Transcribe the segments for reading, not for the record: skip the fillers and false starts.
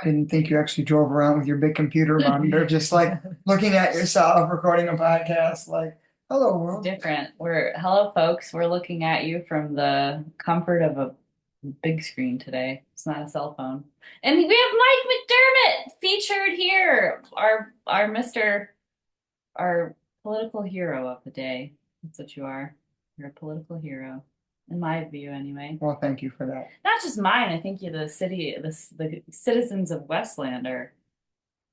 I didn't think you actually drove around with your big computer monitor, just like looking at yourself, recording a podcast, like, hello It's world. different. Hello, folks. We're looking at you from the comfort of a big screen today. It's not a cell phone. And we have Mike McDermott featured here, our political hero of the day. That's what you are. You're a political hero, in my view, anyway. Well, thank you for that. Not just mine. I think the citizens of Westland are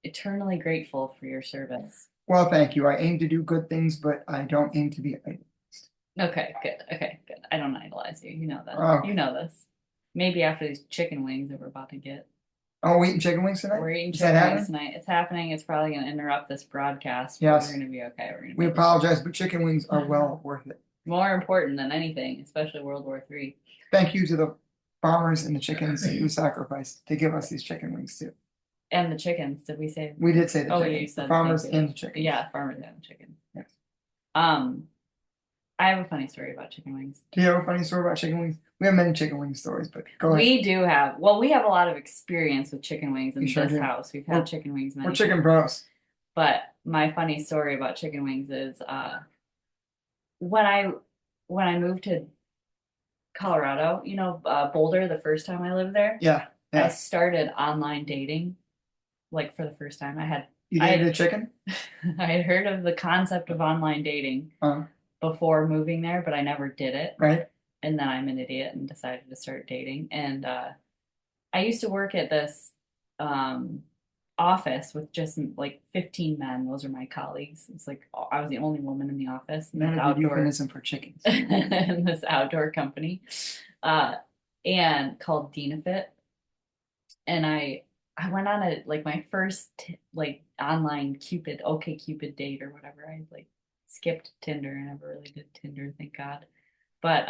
eternally grateful for your service. Well, thank you. I aim to do good things, but I don't aim to be idle. Okay, good. Okay, good. I don't idolize you. You know that. You Okay. know this. Maybe after these chicken wings that we're about to get. Oh, we eating chicken wings tonight? We're eating Is that chicken wings happening? tonight. It's happening. It's probably going to interrupt this broadcast, but we're Yes. going to be okay. We're going to We be able apologize, but chicken wings are to. well worth it. More important than anything, especially World War III. Thank you to the farmers and the chickens who sacrificed to give us these chicken wings too. And the chickens, did we say? We did say the Oh, you chickens, the said thank farmers you. and the chickens. Yeah, farmers and chickens. Yes. Um, I have a funny story about chicken wings. Do you have a funny story about chicken wings? We have many chicken wing stories, but go ahead. We have a lot of experience with chicken wings You in sure this do. house. We've had We're chicken wings we're many chicken times. bros. But my funny story about chicken wings is when I when I moved to Colorado, Boulder, the first time I lived there, Yeah, I yeah. started online dating like for the first time. You dated I a chicken? I had heard of the concept of online dating Uh, before moving there, but I never did it. right? And then I'm an idiot and decided to start dating. And I used to work at this um, office with just like 15 men. Those are my colleagues. It's like I was the only woman in the office in this None of the outdoor euphemism for chickens. in this outdoor company, uh, and called Dinafit. And I went on a like my first like online Cupid, OK Cupid date or whatever. I like skipped Tinder. I never really did Tinder, thank God. But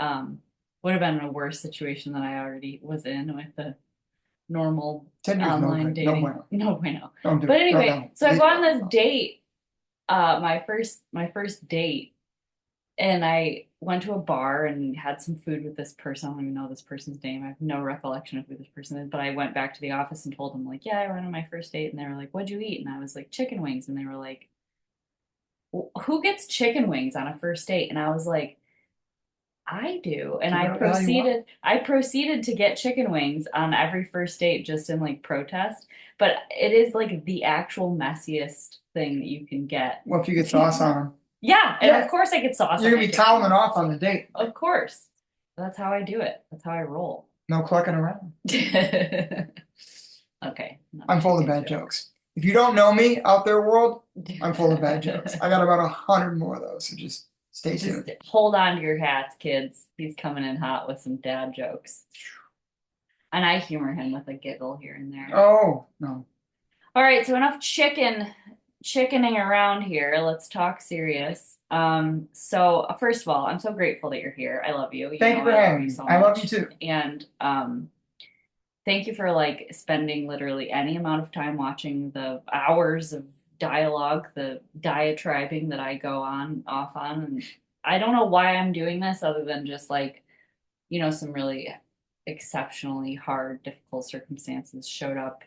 would have been a worse situation than I already was in with the normal Tinder's no online good. No dating. bueno. No bueno. Don't do But it. Don't, anyway, don't. so I go on this date, my first date, and I went to a bar and had some food with this person. I don't even know this person's name. I have no recollection of who this person is, but I went back to the office and told them, like, yeah, I went on my first date. And they were like, what'd you eat? And I was like, chicken wings. And they were like, who gets chicken wings on a first date? And I was like, I do. And Do I whatever the hell you want. proceeded to get chicken wings on every first date just in like protest. But it is like the actual messiest thing that you can get. Well, if you get sauce on them, Yeah, and of yeah, course I get sauce you're on gonna my be chicken toweling wings. off on the date. Of course. That's how I do it. That's how I roll. No clucking around. Okay, enough I'm full of chicken bad jokes. jokes. If you don't know me out there, world, I'm full of bad jokes. I got about 100 more of those, so just stay Just tuned. hold on to your hats, kids. He's coming in hot with some dad jokes. And I humor him with a giggle here and there. Oh, no. All right, so enough chickening around here. Let's talk serious. So first of all, I'm so grateful that you're here. I love you. You Thank know you for I love having you me. so I love you much. too. And thank you for like spending literally any amount of time watching the hours of dialogue, the diatribing that I go on off on. And I don't know why I'm doing this other than just like, some really exceptionally hard, difficult circumstances showed up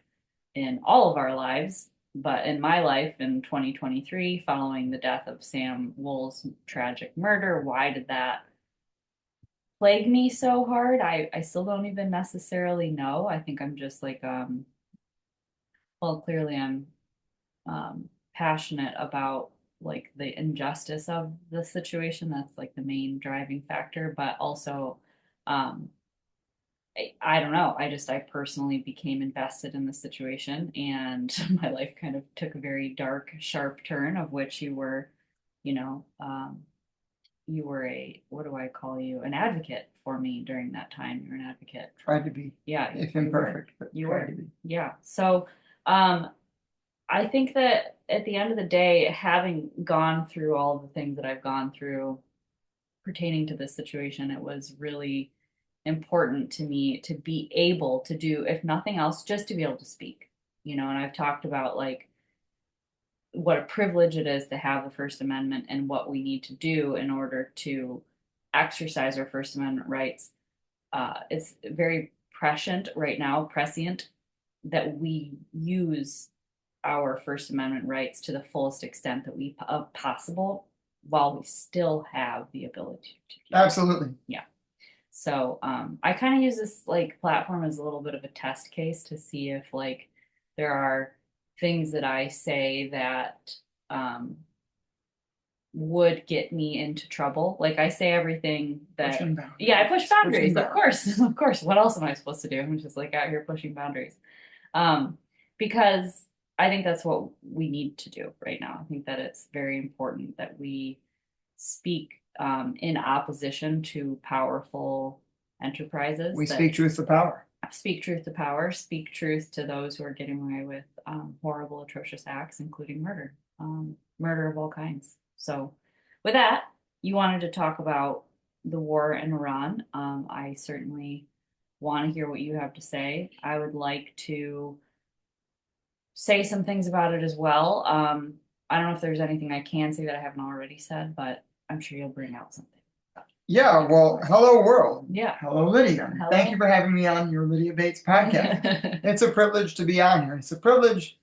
in all of our lives. But in my life in 2023, following the death of Sam Wool's tragic murder, why did that plague me so hard? I still don't even necessarily know. I think I'm just like, well, clearly I'm passionate about like the injustice of the situation. That's like the main driving factor, but also, um, I don't know. I personally became invested in the situation, and my life kind of took a very dark, sharp turn. Of which you know, um, you were what do I call you? An advocate for me during that time. You're an advocate. Tried to be, Yeah, if you were. imperfect, but You tried to were. be. Yeah. So, um, I think that at the end of the day, having gone through all the things that I've gone through pertaining to this situation, it was really important to me to be able to do, if nothing else, just to be able to speak. And I've talked about like what a privilege it is to have the First Amendment and what we need to do in order to exercise our First Amendment rights. It's very prescient right now, prescient. that we use our First Amendment rights to the fullest extent that we possible while we still have the ability to. Absolutely. Yeah. So I kind of use this like platform as a little bit of a test case to see if like there are things that I say that um, would get me into trouble. Like I say everything that Pushing boundaries. yeah, I push boundaries, Pushing of course. Of course. What else am I supposed to do? I'm just like out here pushing boundaries. Um, because I think that's what we need to do right now. I think that it's very important that we speak in opposition to powerful enterprises We that speak truth to power. speak truth to power, speak truth to those who are getting away with horrible, atrocious acts, including murder, murder of all kinds. So, with that, you wanted to talk about the war in Iran. I certainly want to hear what you have to say. I would like to say some things about it as well. I don't know if there's anything I can say that I haven't already said, but I'm sure you'll bring out something. Yeah, well, hello world. Yeah. Hello, Lydia. Hello. Thank you for having me on your Lydia Bates podcast. It's a privilege to be on here. It's a privilege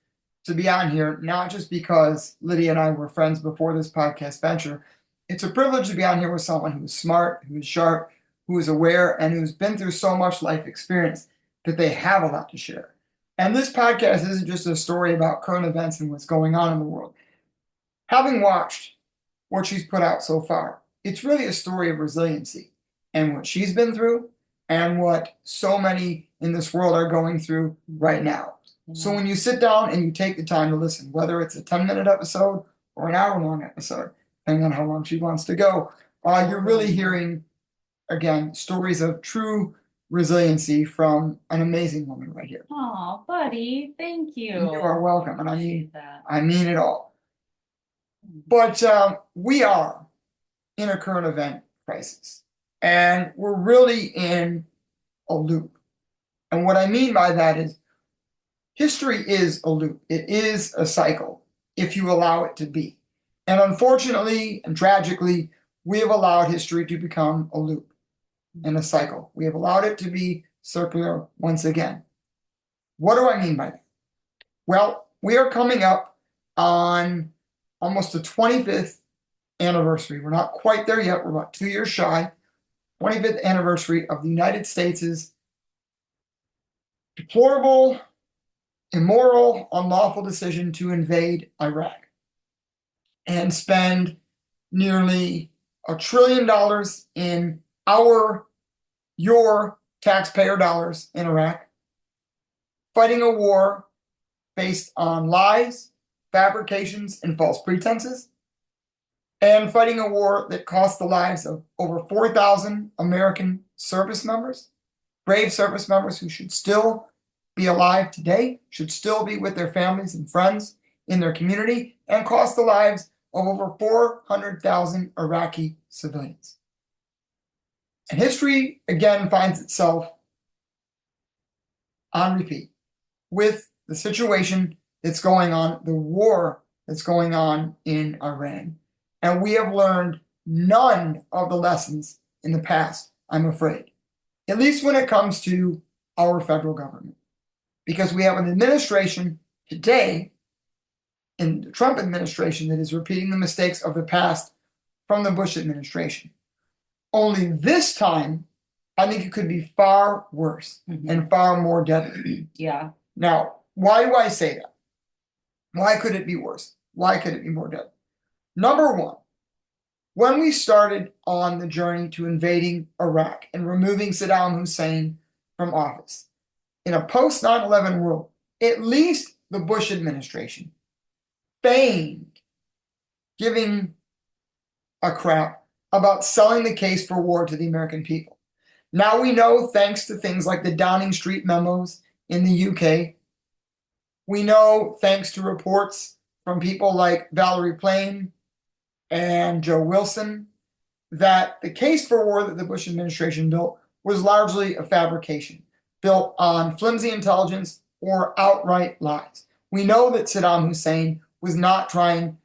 to be on here, not just because Lydia and I were friends before this podcast venture. It's a privilege to be on here with someone who's smart, who's sharp, who is aware, and who's been through so much life experience that they have a lot to share. And this podcast isn't just a story about current events and what's going on in the world. Having watched what she's put out so far, it's really a story of resiliency and what she's been through and what so many in this world are going through right now. So when you sit down and you take the time to listen, whether it's a 10-minute episode or an hour-long episode, depending on how long she wants to go, you're really hearing, again, stories of true resiliency from an amazing woman right here. Oh, buddy, thank you. You are welcome, and Appreciate that. I mean it all. But we are in a current event crisis, and we're really in a loop. And what I mean by that is history is a loop. It is a cycle if you allow it to be. And unfortunately and tragically, we have allowed history to become a loop and a cycle. We have allowed it to be circular once again. What do I mean by that? Well, we are coming up on almost the 25th anniversary. We're not quite there yet. We're about 2 years shy. 25th anniversary of the United States' deplorable, immoral, unlawful decision to invade Iraq and spend nearly $1 trillion in your taxpayer dollars in Iraq, fighting a war based on lies, fabrications, and false pretenses, and fighting a war that cost the lives of over 4,000 American service members, brave service members who should still be alive today, should still be with their families and friends in their community, and cost the lives of over 400,000 Iraqi civilians. And history, again, finds itself on repeat with the situation that's going on, the war that's going on in Iran. And we have learned none of the lessons in the past, I'm afraid, at least when it comes to our federal government. Because we have an administration today, in the Trump administration, that is repeating the mistakes of the past from the Bush administration. Only this time, I think it could be far worse and far more deadly. Yeah. Now, why do I say that? Why could it be worse? Why could it be more deadly? Number one, when we started on the journey to invading Iraq and removing Saddam Hussein from office, in a post 9/11 world, at least the Bush administration feigned giving a crap about selling the case for war to the American people. Now we know, thanks to things like the Downing Street memos in the UK, we know, thanks to reports from people like Valerie Plame and Joe Wilson, that the case for war that the Bush administration built was largely a fabrication, built on flimsy intelligence or outright lies. We know that Saddam Hussein was not trying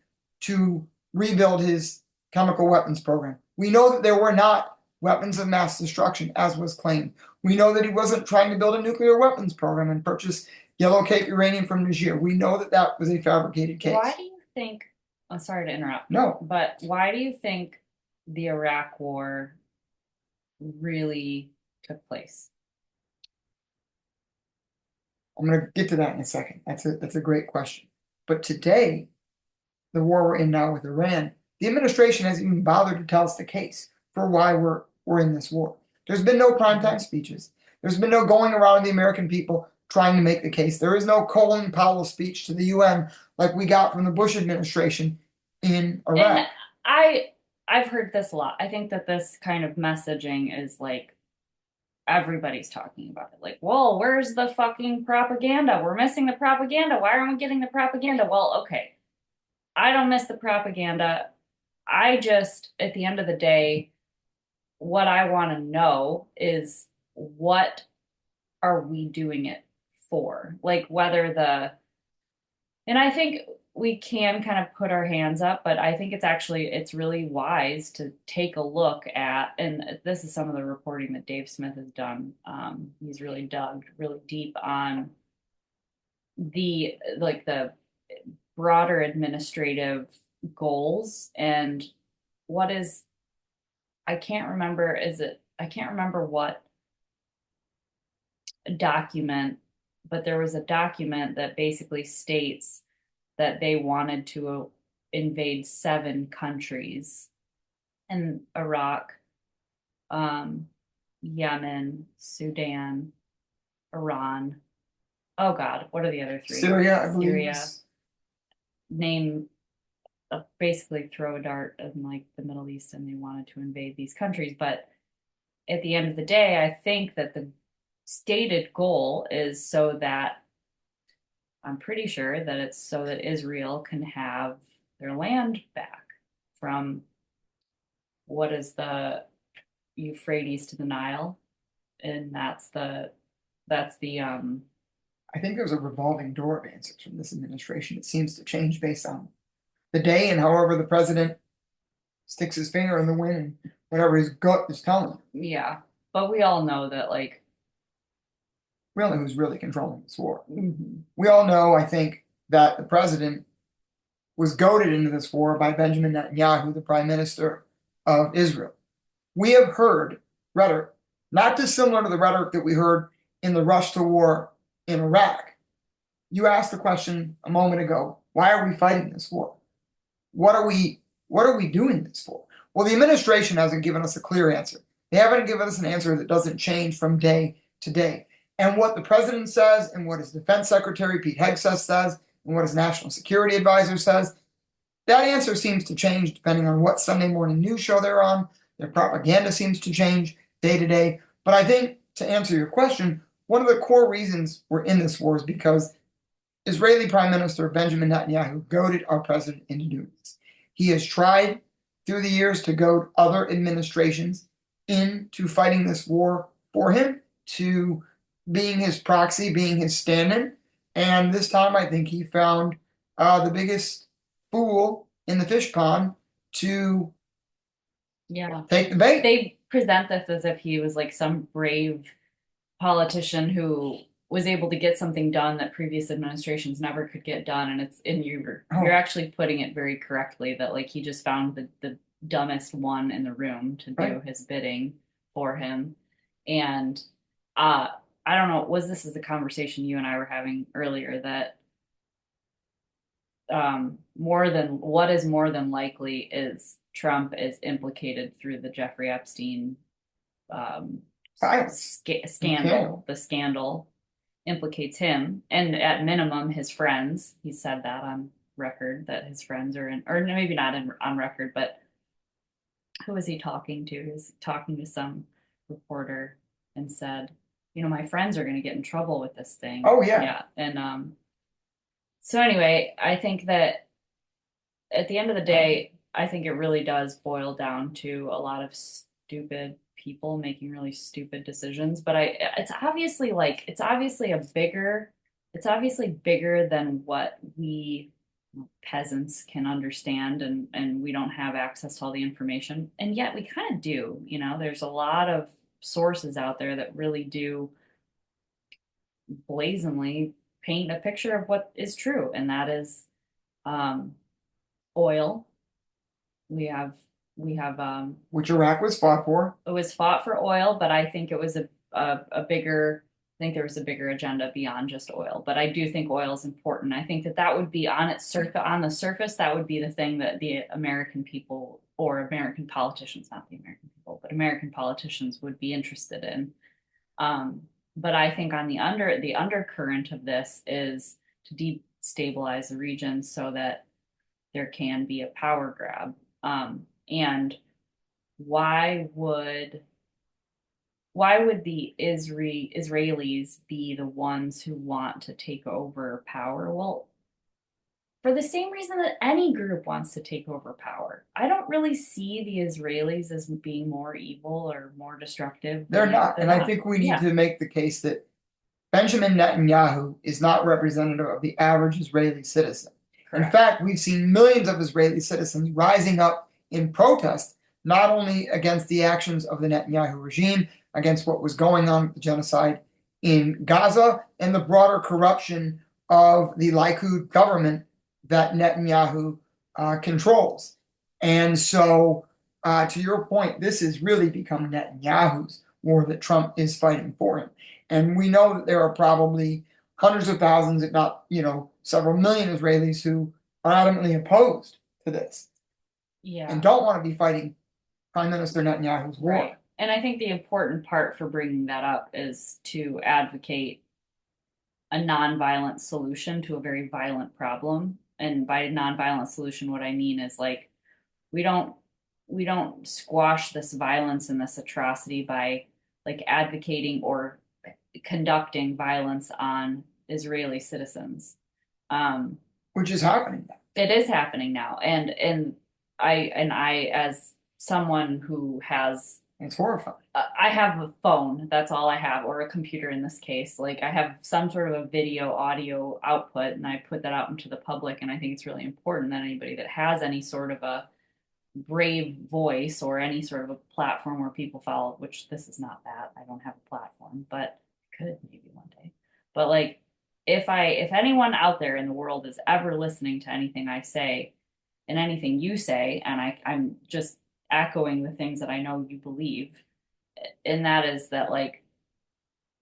to rebuild his chemical weapons program. We know that there were not weapons of mass destruction, as was claimed. We know that he wasn't trying to build a nuclear weapons program and purchase yellow cake uranium from Niger. We know that that was a fabricated case. Why do you think, I'm sorry to interrupt, No, but why do you think the Iraq War really took place? I'm going to get to that in a second. That's a great question. But today, the war we're in now with Iran, the administration hasn't even bothered to tell us the case for why we're in this war. There's been no primetime speeches. There's been no going around the American people trying to make the case. There is no Colin Powell speech to the UN like we got from the Bush administration in And Iraq. I I've heard this a lot. I think that this kind of messaging is like everybody's talking about it. Like, well, where's the fucking propaganda? We're missing the propaganda. Why aren't we getting the propaganda? Well, okay. I don't miss the propaganda. I just, at the end of the day, what I want to know is what are we doing it for? Like whether the, and I think we can kind of put our hands up, but I think it's really wise to take a look at, and this is some of the reporting that Dave Smith has done. He's really dug really deep on the broader administrative goals and what is, I can't remember what document, but there was a document that basically states that they wanted to invade 7 countries in Iraq, um, Yemen, Sudan, Iran. Oh God, what are the other three? Syria, I believe. Syria. Name basically throw a dart in like the Middle East, and they wanted to invade these countries. But at the end of the day, I think that the stated goal is so that I'm pretty sure that it's so that Israel can have their land back from what is the Euphrates to the Nile, and that's the I think there's a revolving door of answers from this administration. It seems to change based on the day and however the president sticks his finger in the wind and whatever his gut is telling him. yeah. But we all know that like We all know who's really controlling this war. We all know, I think, that the president was goaded into this war by Benjamin Netanyahu, the prime minister of Israel. We have heard rhetoric, not dissimilar to the rhetoric that we heard in the rush to war in Iraq. You asked the question a moment ago, why are we fighting this war? What are we doing this for? Well, the administration hasn't given us a clear answer. They haven't given us an answer that doesn't change from day to day. And what the president says, and what his defense secretary Pete Hegseth says, and what his national security advisor says, that answer seems to change depending on what Sunday morning news show they're on. Their propaganda seems to change day to day. But I think to answer your question, one of the core reasons we're in this war is because Israeli Prime Minister Benjamin Netanyahu goaded our president into doing this. He has tried through the years to goad other administrations into fighting this war for him, to being his proxy, being his stand-in. And this time I think he found the biggest fool in the fish pond to yeah. take the bait. They present this as if he was like some brave politician who was able to get something done that previous administrations never could get done. And you're actually putting it very correctly that like he just found the dumbest one in the room to do his bidding for him. And I don't know, this is the conversation you and I were having earlier that more than likely is Trump is implicated through the Jeffrey Epstein scandal. The scandal implicates him, and at minimum, his friends. He said that on record that his friends are in, or maybe not on record, but who was he talking to? He was talking to some reporter and said, my friends are going to get in trouble with this thing. Oh yeah. Yeah. And so anyway, I think that at the end of the day, I think it really does boil down to a lot of stupid people making really stupid decisions. But it's obviously bigger than what we peasants can understand, and we don't have access to all the information. And yet we kind of do, there's a lot of sources out there that really do blazingly paint a picture of what is true, and that is um, oil. We have we have which Iraq was fought for. it was fought for oil, but I think it was a bigger. I think there was a bigger agenda beyond just oil. But I do think oil is important. I think that that would be on the surface. That would be the thing that the American people or American politicians, not the American people, but American politicians would be interested in. But I think on the undercurrent of this is to destabilize the region so that there can be a power grab. And why would the Israelis be the ones who want to take over power? Well, for the same reason that any group wants to take over power. I don't really see the Israelis as being more evil or more destructive. They're not. And I think we need to make the case that Benjamin Netanyahu is not representative of the average Israeli citizen. Correct. In fact, we've seen millions of Israeli citizens rising up in protest, not only against the actions of the Netanyahu regime, against what was going on with the genocide in Gaza, and the broader corruption of the Likud government that Netanyahu controls. And so, to your point, this has really become Netanyahu's war that Trump is fighting for him. And we know that there are probably hundreds of thousands, if not, several million Israelis who are adamantly opposed to this. Yeah. And don't want to be fighting Prime Minister Netanyahu's war. Right. And I think the important part for bringing that up is to advocate a nonviolent solution to a very violent problem. And by nonviolent solution, what I mean is like we don't squash this violence and this atrocity by like advocating or conducting violence on Israeli citizens. Which is happening now. It is happening now. And I as someone who has, it's horrifying. I have a phone, that's all I have, or a computer in this case. Like I have some sort of a video audio output, and I put that out into the public. And I think it's really important that anybody that has any sort of a brave voice or any sort of a platform where people follow, which this is not that. I don't have a platform, but I could maybe one day. But like if anyone out there in the world is ever listening to anything I say and anything you say, and I'm just echoing the things that I know you believe, and that is that like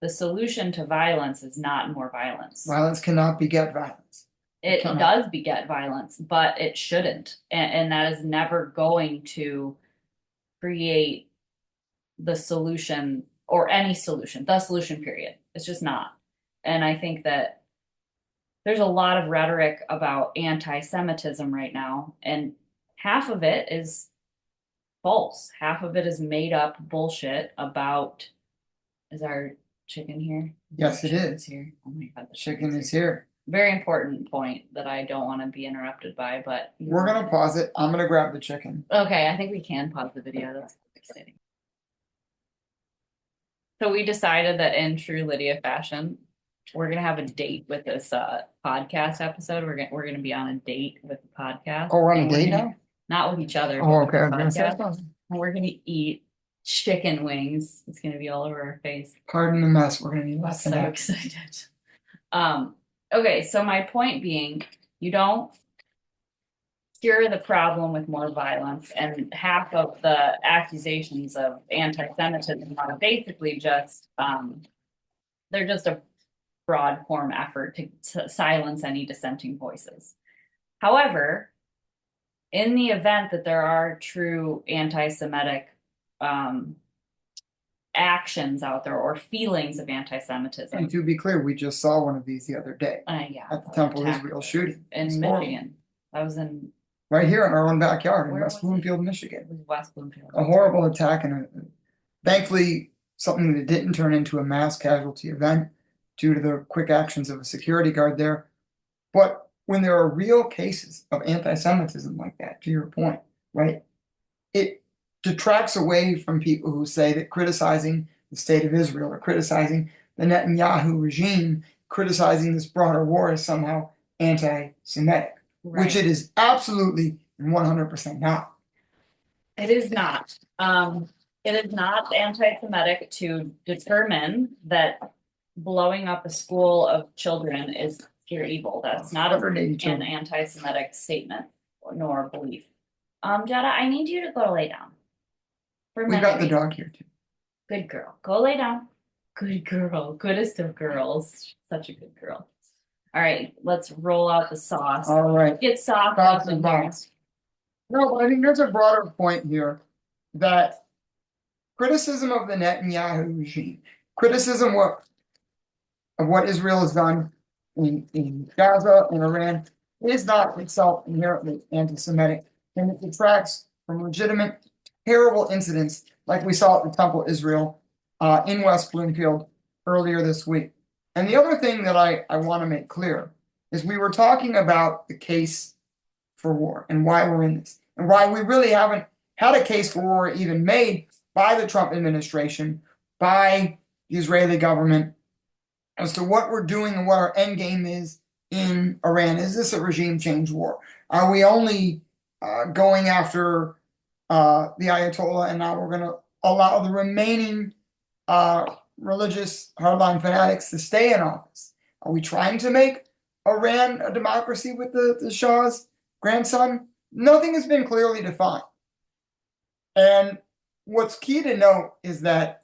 the solution to violence is not more violence. Violence cannot beget violence. It does beget violence, but it shouldn't. And that is never going to create the solution or any solution, the solution period. It's just not. And I think that there's a lot of rhetoric about anti-Semitism right now, and half of it is false. Half of it is made up bullshit about, is our chicken here? Yes, it is. Here. Oh my God, the chicken is here. Very important point that I don't want to be interrupted by, but we're going to pause it. I'm going to grab the chicken. Okay, I think we can pause the video. That's exciting. So we decided that in true Lydia fashion, we're going to have a date with this podcast episode. We're going to be on a date with the podcast. Oh, we're on a date now? Not with each other. Oh, okay. And we're going to eat chicken wings. It's going to be all over our face. Pardon the mess. We're going to be less so excited. Okay, so my point being, you don't cure the problem with more violence, and half of the accusations of anti-Semitism are basically just, they're just a broad form effort to silence any dissenting voices. However, in the event that there are true anti-Semitic actions out there or feelings of anti-Semitism. And to be clear, we just saw one of these the other day at the Temple Israel shooting in Michigan. I was in right here in our own backyard in West Bloomfield, Michigan. It was West Bloomfield. A horrible attack, and thankfully something that didn't turn into a mass casualty event due to the quick actions of a security guard there. But when there are real cases of anti-Semitism like that, to your point, right, it detracts away from people who say that criticizing the state of Israel or criticizing the Netanyahu regime, criticizing this broader war is somehow anti-Semitic. which Right. it is absolutely 100% not. It is not. It is not anti-Semitic to determine that blowing up a school of children is pure evil. That's not 180 an children. anti-Semitic statement nor belief. Jetta, I need you to go lay down for We've many got the reasons. dog here too. Good girl. Go lay down. Good girl. Goodest of girls. Such a good girl. All right, let's roll out the sauce. All right. Get soft Sauce up and in here. bounce. No, but I think there's a broader point here that criticism of the Netanyahu regime, criticism of what Israel has done in Gaza and Iran is not itself inherently anti-Semitic, and it detracts from legitimate, terrible incidents like we saw at the Temple Israel in West Bloomfield earlier this week. And the other thing that I want to make clear is we were talking about the case for war and why we're in this, and why we really haven't had a case for war even made by the Trump administration, by the Israeli government, as to what we're doing and what our end game is in Iran. Is this a regime change war? Are we only going after the Ayatollah, and now we're going to allow the remaining religious hardline fanatics to stay in office? Are we trying to make Iran a democracy with the Shah's grandson? Nothing has been clearly defined. And what's key to note is that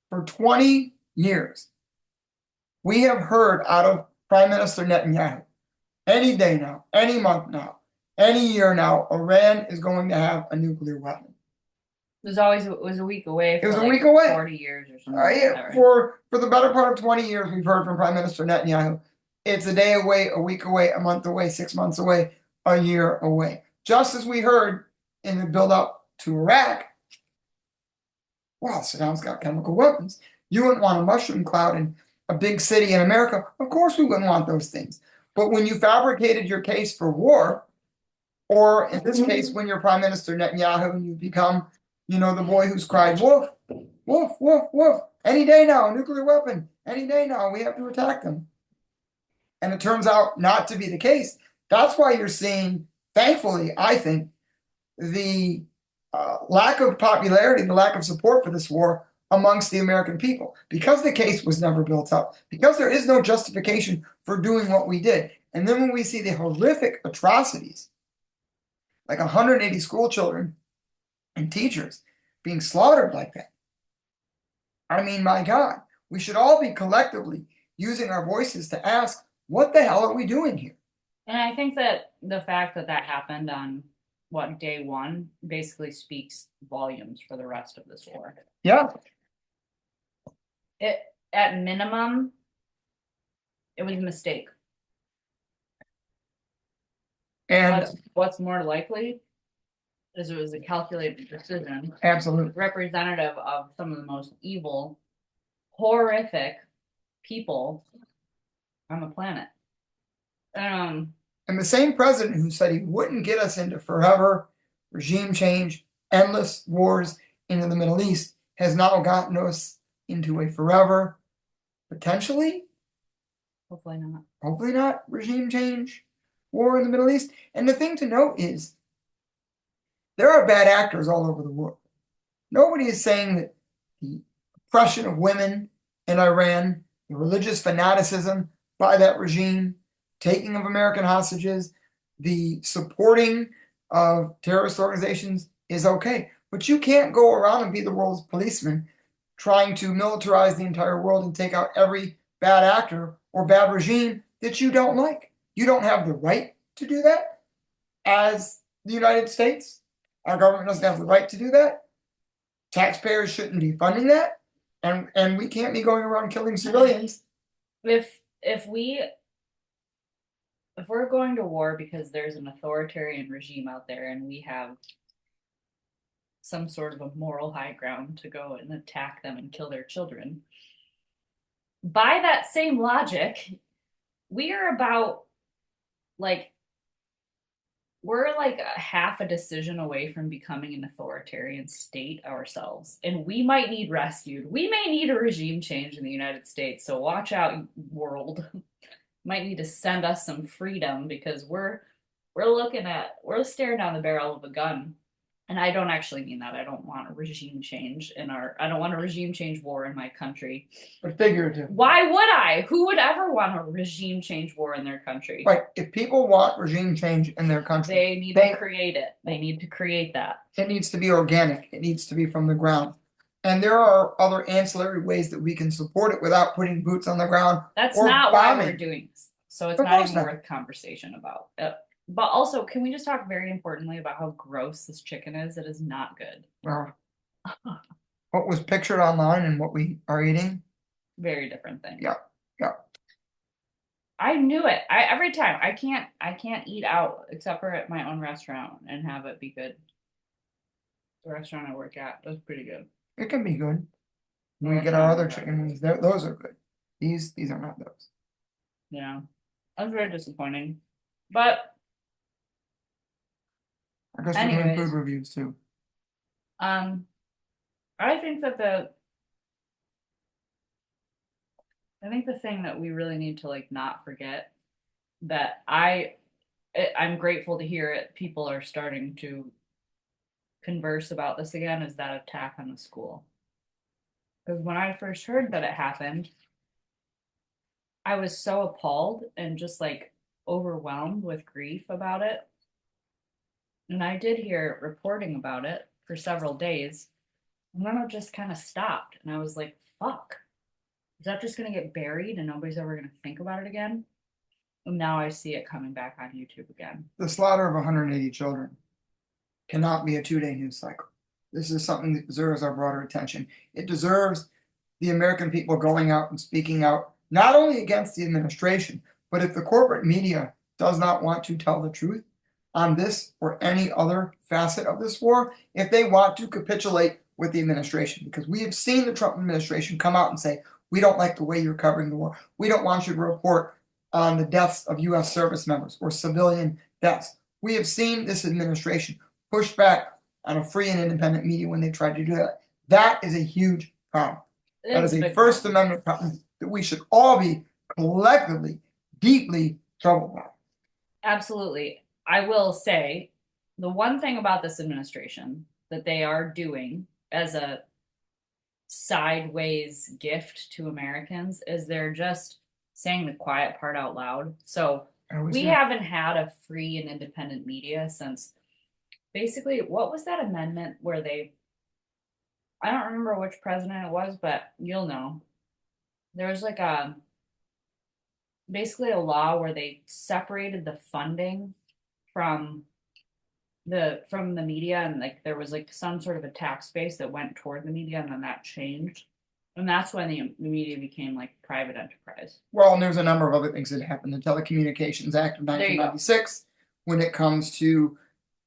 for 20 years, we have heard out of Prime Minister Netanyahu any day now, any month now, any year now, Iran is going to have a nuclear weapon. It was a week away It was for a like week away. 40 years or something like that, right? For the better part of 20 years, we've heard from Prime Minister Netanyahu. It's a day away, a week away, a month away, 6 months away, a year away. Just as we heard in the build-up to Iraq, well, Saddam's got chemical weapons. You wouldn't want a mushroom cloud in a big city in America. Of course, we wouldn't want those things. But when you fabricated your case for war, or in this case, when you're Prime Minister Netanyahu and you become, the boy who's cried wolf, wolf, wolf, wolf, any day now, nuclear weapon, any day now, we have to attack them. And it turns out not to be the case. That's why you're seeing, thankfully, I think, the lack of popularity, the lack of support for this war amongst the American people, because the case was never built up, because there is no justification for doing what we did. And then when we see the horrific atrocities, like 180 school children and teachers being slaughtered like that, I mean, my God, we should all be collectively using our voices to ask, what the hell are we doing here? And I think that the fact that that happened on day one basically speaks volumes for the rest of this war. Yeah. It at minimum, it was a mistake. And what's more likely is it was a calculated decision, absolutely representative of some of the most evil, horrific people on the planet. And the same president who said he wouldn't get us into forever regime change, endless wars into the Middle East, has now gotten us into a forever, potentially, hopefully not, regime change war in the Middle East. And the thing to note is, there are bad actors all over the world. Nobody is saying that the oppression of women in Iran, the religious fanaticism by that regime, taking of American hostages, the supporting of terrorist organizations is okay. But you can't go around and be the world's policeman trying to militarize the entire world and take out every bad actor or bad regime that you don't like. You don't have the right to do that as the United States. Our government doesn't have the right to do that. Taxpayers shouldn't be funding that. And we can't be going around killing civilians. If we're going to war because there's an authoritarian regime out there and we have some sort of a moral high ground to go and attack them and kill their children, by that same logic, we are about we're like a half a decision away from becoming an authoritarian state ourselves. And we might need rescued. We may need a regime change in the United States. So watch out, world. Might need to send us some freedom because we're we're staring down the barrel of a gun. And I don't actually mean that. I don't want a regime change war in my country. But figurative. Why would I? Who would ever want a regime change war in their country? Right. If people want regime change in their country, they need to create it. They need to create that. It needs to be organic. It needs to be from the ground. And there are other ancillary ways that we can support it without putting boots on the ground. That's or not bombing. why we're doing this. So it's Of not course even not. worth conversation about. But also, can we just talk very importantly about how gross this chicken is? It is not good. Well, what was pictured online and what we are eating, Very different thing. yeah, yeah. I knew it. Every time I can't eat out except for at my own restaurant and have it be good. The restaurant I work at was pretty good. It can be good. The We get our restaurant other was chicken better. wings. Those are good. These are not those. Yeah. That was very disappointing. But I guess we're doing anyways, food reviews too. um I think that the thing that we really need to like not forget that I'm grateful to hear it people are starting to converse about this again is that attack on the school. Because when I first heard that it happened, I was so appalled and just like overwhelmed with grief about it. And I did hear reporting about it for several days. And then it just kind of stopped. And I was like, fuck, is that just going to get buried and nobody's ever going to think about it again? And now I see it coming back on YouTube again. The slaughter of 180 children cannot be a 2-day news cycle. This is something that deserves our broader attention. It deserves the American people going out and speaking out, not only against the administration, but if the corporate media does not want to tell the truth on this or any other facet of this war, if they want to capitulate with the administration, because we have seen the Trump administration come out and say, we don't like the way you're covering the war. We don't want you to report on the deaths of U.S. service members or civilian deaths. We have seen this administration push back on a free and independent media when they tried to do that. That is a huge problem. That is a First Amendment problem that we should all be collectively, deeply troubled by. Absolutely. I will say the one thing about this administration that they are doing as a sideways gift to Americans is they're just saying the quiet part out loud. So we haven't had a free and independent media since basically what was that amendment where I don't remember which president it was, but you'll know. There was like basically a law where they separated the funding from the media and like there was like some sort of a tax base that went toward the media and then that changed. And that's when the media became like private enterprise. Well, and there's a number of other things that happened. The Telecommunications Act of 1996, when it comes to,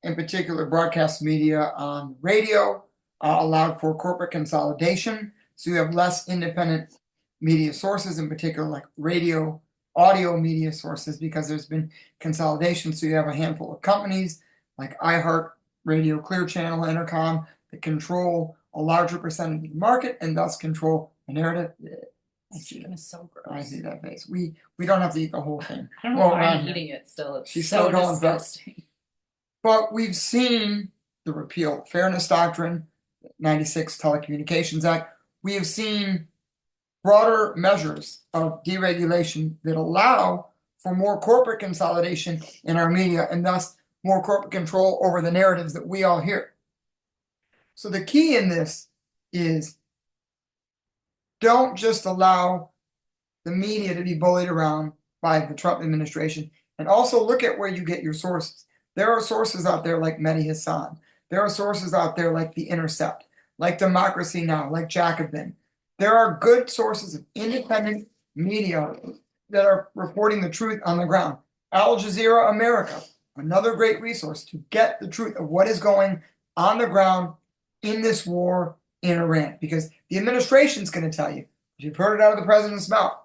in particular, broadcast media on radio, allowed for corporate consolidation. So you have less independent media sources, in particular, like radio, audio media sources, because there's been consolidation. So you have a handful of companies like iHeart, Radio, Clear Channel, Entercom that control a larger percentage of the market and thus control the narrative. Chicken is so gross. I see that face. We don't have to eat the whole thing. I don't know why I'm eating it still. It's She's so still going disgusting. But we've seen the repeal fairness doctrine, 96 Telecommunications Act. We have seen broader measures of deregulation that allow for more corporate consolidation in our media and thus more corporate control over the narratives that we all hear. So the key in this is don't just allow the media to be bullied around by the Trump administration, and also look at where you get your sources. There are sources out there like Mehdi Hassan. There are sources out there like The Intercept, like Democracy Now!, like Jacobin. There are good sources of independent media that are reporting the truth on the ground. Al Jazeera America, another great resource to get the truth of what is going on the ground in this war in Iran, because the administration's going to tell you, you've heard it out of the president's mouth.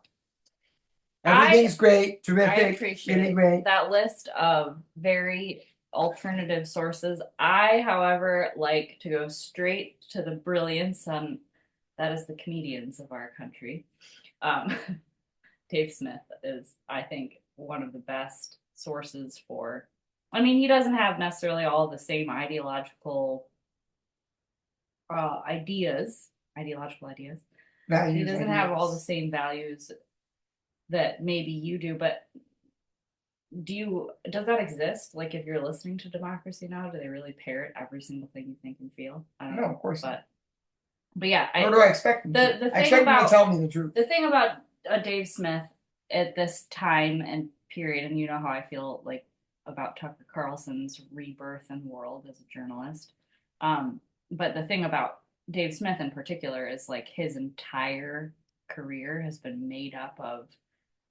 Everything's great, terrific, I appreciate really great. That list of very alternative sources. I, however, like to go straight to the brilliance, and that is the comedians of our country. Dave Smith is, I think, one of the best sources for I mean, he doesn't have necessarily all the same ideological ideas, ideological ideas. He Values, doesn't have all the ideas. same values that maybe you do, but does that exist? Like if you're listening to Democracy Now, do they really parrot every single thing you think and feel? I don't No, know. of course not. But yeah, Nor I do I expect them to. the I thing expect them to about tell me the truth. the thing about Dave Smith at this time and period, and you know how I feel like about Tucker Carlson's rebirth and world as a journalist. Um, but the thing about Dave Smith in particular is like his entire career has been made up of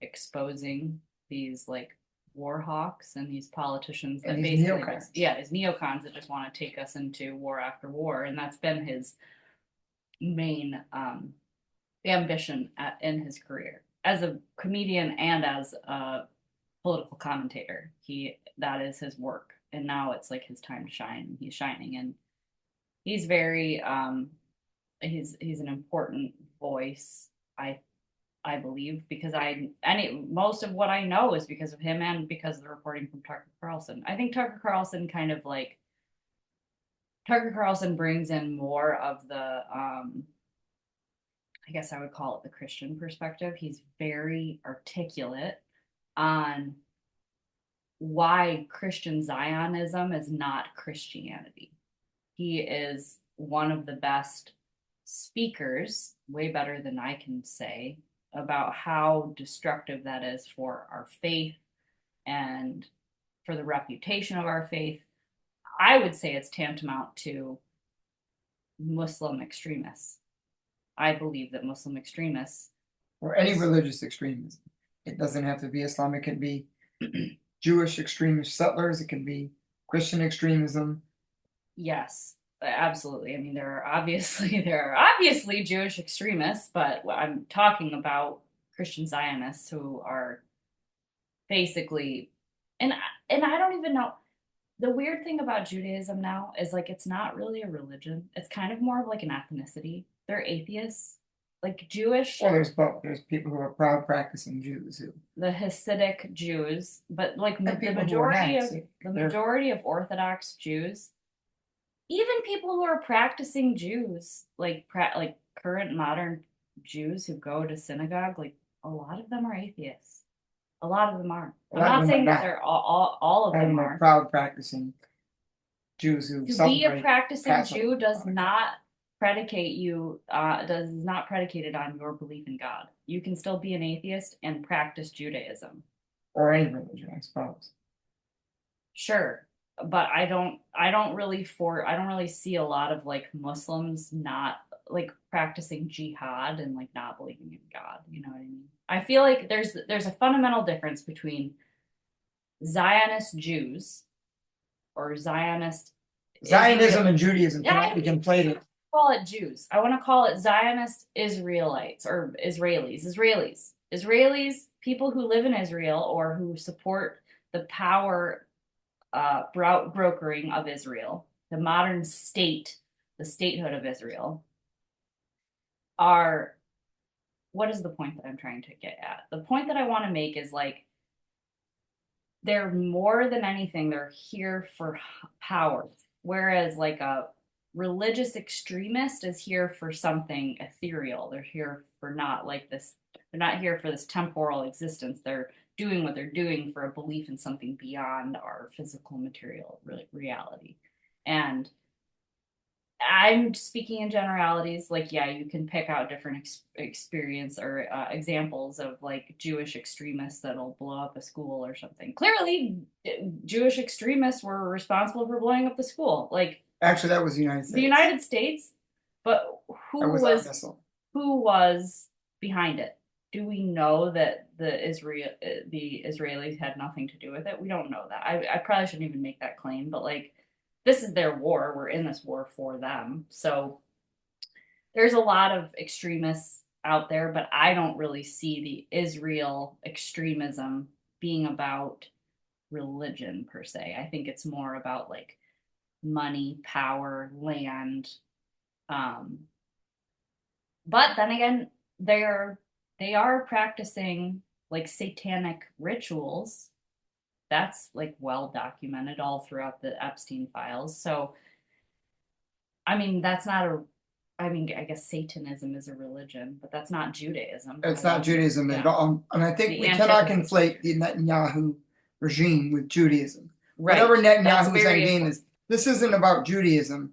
exposing these like war hawks and these politicians And that these basically just, neocons. yeah, these neocons that just want to take us into war after war. And that's been his main ambition in his career as a comedian and as a political commentator. That is his work, and now it's like his time to shine. He's shining, and he's very he's an important voice. I I believe because most of what I know is because of him and because of the reporting from Tucker Carlson. I think Tucker Carlson brings in more of the I guess I would call it the Christian perspective. He's very articulate on why Christian Zionism is not Christianity. He is one of the best speakers, way better than I can say, about how destructive that is for our faith and for the reputation of our faith. I would say it's tantamount to Muslim extremists. I believe that Muslim extremists Or any is, religious extremism. It doesn't have to be Islam. It can be Jewish extremist settlers. It can be Christian extremism. yes, absolutely. I mean, there are obviously Jewish extremists, but I'm talking about Christian Zionists who are basically, and and I don't even know. The weird thing about Judaism now is like it's not really a religion. It's kind of more of like an ethnicity. They're atheists. Like Well, Jewish, there's both. There's people who are proud practicing Jews who, the Hasidic Jews, but like and people who are not. the They're majority of Orthodox Jews, even people who are practicing Jews, like current modern Jews who go to synagogue, like a lot of them are atheists. A lot of them are. a I'm lot of not them are saying that not. they're all A of lot of them them are are. proud practicing Jews who To be a celebrate practicing Passover. Jew does not predicated on your belief in God. You can still be an atheist and practice Judaism. Or any religion, I suppose. Sure, but I don't really see a lot of like Muslims not like practicing jihad and like not believing in God. You know what I mean? I feel like there's a fundamental difference between Zionist Jews or Zionist Israel. Zionism and Judaism Yeah, cannot be conflated. call it Jews. I want to call it Zionist Israelites or Israelis, people who live in Israel or who support the power brokering of Israel, the modern state, the statehood of Israel, are what is the point that I'm trying to get at? The point that I want to make is like they're more than anything, they're here for power. Whereas, like a religious extremist is here for something ethereal. They're here for not like this, they're not here for this temporal existence. They're doing what they're doing for a belief in something beyond our physical material reality. And I'm speaking in generalities. Like, yeah, you can pick out different experience or examples of like Jewish extremists that'll blow up a school or something. Clearly, Jewish extremists were responsible for blowing up the school, like Actually, that was the United the States. United States. But That was our missile. who was behind it? Do we know that the Israelis had nothing to do with it? We don't know that. I probably shouldn't even make that claim, but like this is their war. We're in this war for them. So there's a lot of extremists out there, but I don't really see the Israel extremism being about religion per se. I think it's more about like money, power, land. Um, but then again, they're they are practicing like satanic rituals That's like well documented all throughout the Epstein files. So, I mean, that's not a, I mean, I guess Satanism is a religion, but that's not Judaism. It's I not mean, Judaism at yeah, all. And I think the we cannot antithesis. conflate the Netanyahu regime with Judaism. Right. Whatever That's Netanyahu's very endgame important. is, this isn't about Judaism.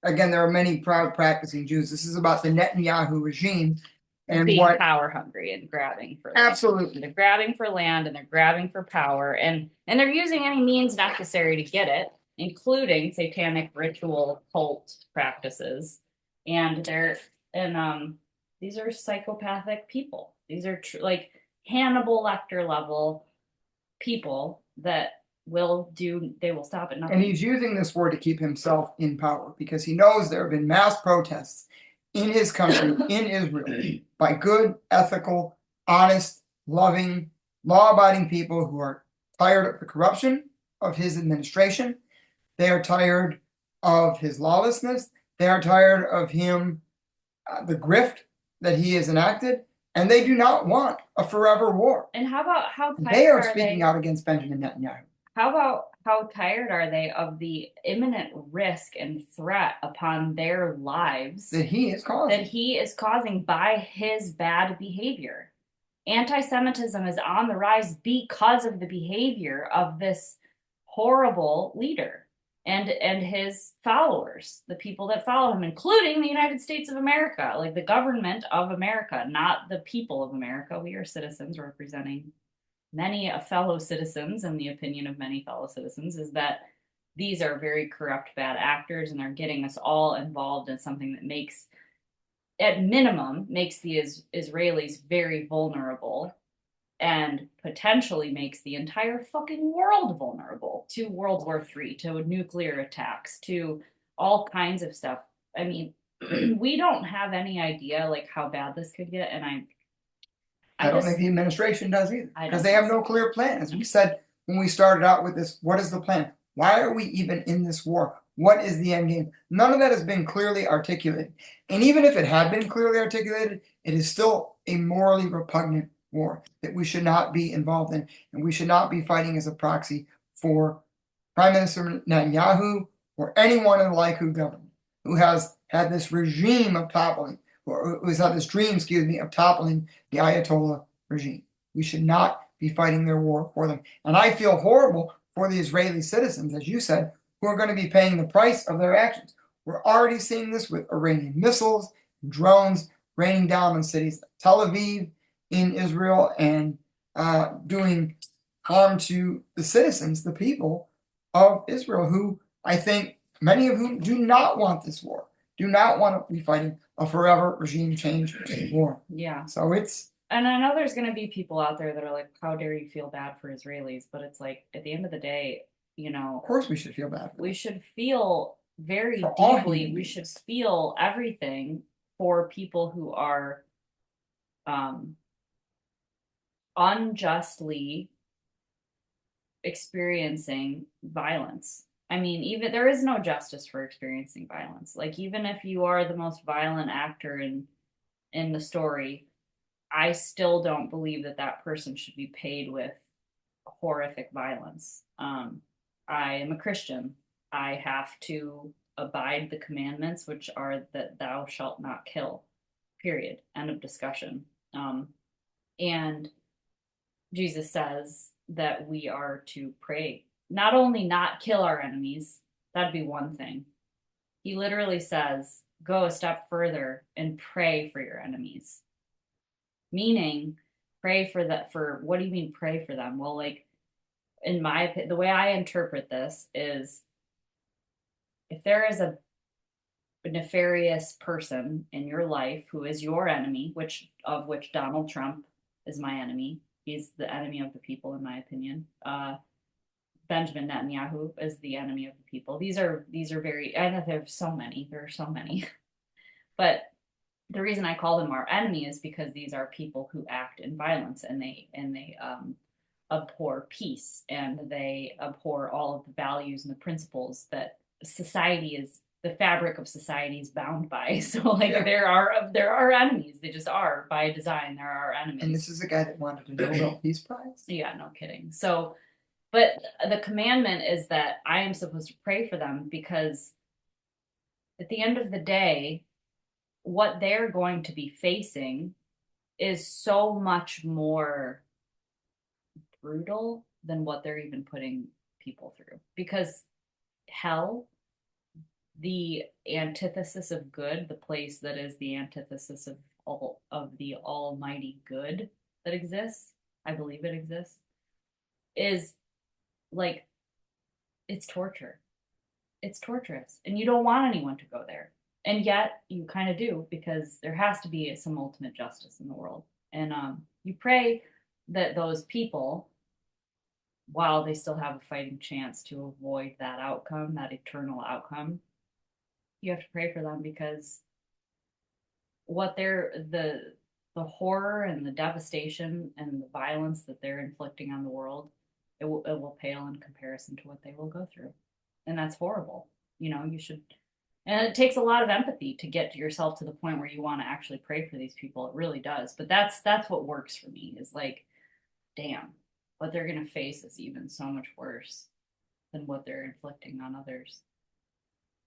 Again, there are many proud practicing Jews. This is about the Netanyahu regime and Being what power hungry and grabbing for land. absolutely. They're grabbing for land and they're grabbing for power and they're using any means necessary to get it, including satanic ritual cult practices. And they're and these are psychopathic people. These are like Hannibal Lecter level people that they will stop at And nothing. he's using this war to keep himself in power because he knows there have been mass protests in his country, in Israel, by good, ethical, honest, loving, law abiding people who are tired of the corruption of his administration. They are tired of his lawlessness. They are tired of him, the grift that he has enacted, and they do not want a forever war. And how about how They tired are are speaking they? out against Benjamin Netanyahu. How about how tired are they of the imminent risk and threat upon their lives That he is causing. that he is causing by his bad behavior? Anti-Semitism is on the rise because of the behavior of this horrible leader and his followers, the people that follow him, including the United States of America, like the government of America, not the people of America. We are citizens representing many fellow citizens, and the opinion of many fellow citizens is that these are very corrupt, bad actors, and they're getting us all involved in something that makes, at minimum, makes the Israelis very vulnerable and potentially makes the entire fucking world vulnerable to World War III, to nuclear attacks, to all kinds of stuff. I mean, we don't have any idea like how bad this could get, and I don't just think the administration does either, I because don't they think have so. no clear plan. As we said when we started out with this, what is the plan? Why are we even in this war? What is the end game? None of that has been clearly articulated. And even if it had been clearly articulated, it is still a morally repugnant war that we should not be involved in, and we should not be fighting as a proxy for Prime Minister Netanyahu or anyone in the like government who has had this regime of toppling, or who has had this dream, excuse me, of toppling the Ayatollah regime. We should not be fighting their war for them. And I feel horrible for the Israeli citizens, as you said, who are going to be paying the price of their actions. We're already seeing this with Iranian missiles and drones raining down on cities like Tel Aviv in Israel and doing harm to the citizens, the people of Israel, who I think many of whom do not want this war, do not want to be fighting a forever regime change war. Yeah. So it's, and I know there's going to be people out there that are like, how dare you feel bad for Israelis? But it's like, at the end of the day, of course we should feel bad. We should feel very all deeply, human we should feel everything for people who are um, unjustly experiencing violence. I mean, even there is no justice for experiencing violence. Like even if you are the most violent actor in the story, I still don't believe that that person should be paid with horrific violence. I am a Christian. I have to abide the commandments, which are that thou shalt not kill. Period. End of discussion. And Jesus says that we are to pray, not only not kill our enemies, that'd be one thing. He literally says, go a step further and pray for your enemies. Meaning, pray for that. For what do you mean pray for them? Well, like in my opinion, the way I interpret this is if there is a nefarious person in your life who is your enemy, which Donald Trump is my enemy. He's the enemy of the people, in my opinion. Benjamin Netanyahu is the enemy of the people. These are very. I know there's so many. There are so many, but the reason I call them our enemy is because these are people who act in violence and they abhor peace and they abhor all of the values and the principles that society is the fabric of society is bound by. So like Yeah. there are enemies. They just are by design. There are enemies. And this is a guy that wanted a Nobel Peace Prize. Yeah, no kidding. So But the commandment is that I am supposed to pray for them because at the end of the day, what they're going to be facing is so much more brutal than what they're even putting people through. Because hell, the antithesis of good, the place that is the antithesis of all of the almighty good that exists, I believe it exists, is like it's torture. It's torturous. And you don't want anyone to go there. And yet you kind of do because there has to be some ultimate justice in the world. And you pray that those people, while they still have a fighting chance to avoid that outcome, that eternal outcome, you have to pray for them because what they're the horror and the devastation and the violence that they're inflicting on the world, it will pale in comparison to what they will go through. And that's horrible. You should, and it takes a lot of empathy to get to yourself to the point where you want to actually pray for these people. It really does. But that's what works for me is like, damn, what they're gonna face is even so much worse than what they're inflicting on others.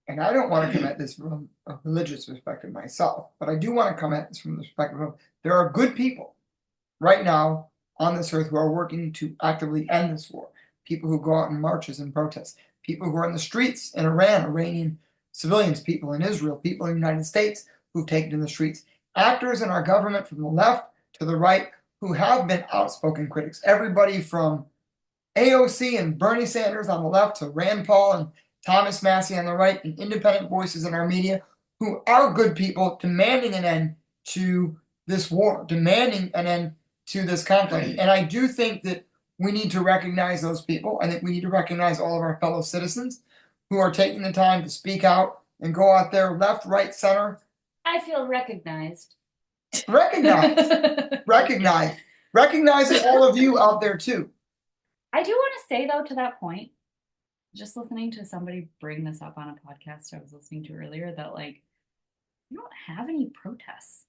And I don't want to come at this from a religious perspective myself, but I do want to come at this from the perspective of there are good people right now on this earth who are working to actively end this war. People who go out in marches and protests, people who are in the streets in Iran, Iranian civilians, people in Israel, people in the United States who've taken to the streets, actors in our government from the left to the right who have been outspoken critics. Everybody from AOC and Bernie Sanders on the left to Rand Paul and Thomas Massey on the right, and independent voices in our media who are good people demanding an end to this war, demanding an end to this conflict. And I do think that we need to recognize those people. I think we need to recognize all of our fellow citizens who are taking the time to speak out and go out there, left, right, center. I feel recognized. Recognize, recognizing all of you out there too. I do want to say though, to that point, just listening to somebody bring this up on a podcast I was listening to earlier, that like you don't have any protests.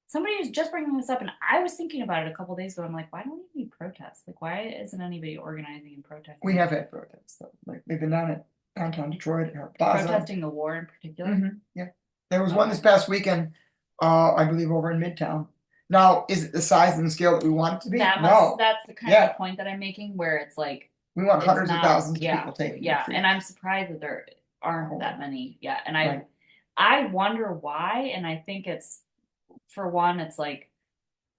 Somebody was just bringing this up, and I was thinking about it a couple days ago. I'm like, why don't we need protests? Like, why isn't anybody organizing and protesting? We have had protests, though. Like they've been down at downtown Detroit or Plaza. Protesting the war in particular. Yeah, there was one this past weekend, I believe, over in Midtown. Now, is it the size and the scale that we want it to be? No, That's the kind of point that I'm making, where it's like we want it's hundreds of not- thousands of yeah, people taking. yeah, and I'm surprised that there aren't that many. Yeah, and Right. I wonder why, and I think it's, for one, it's like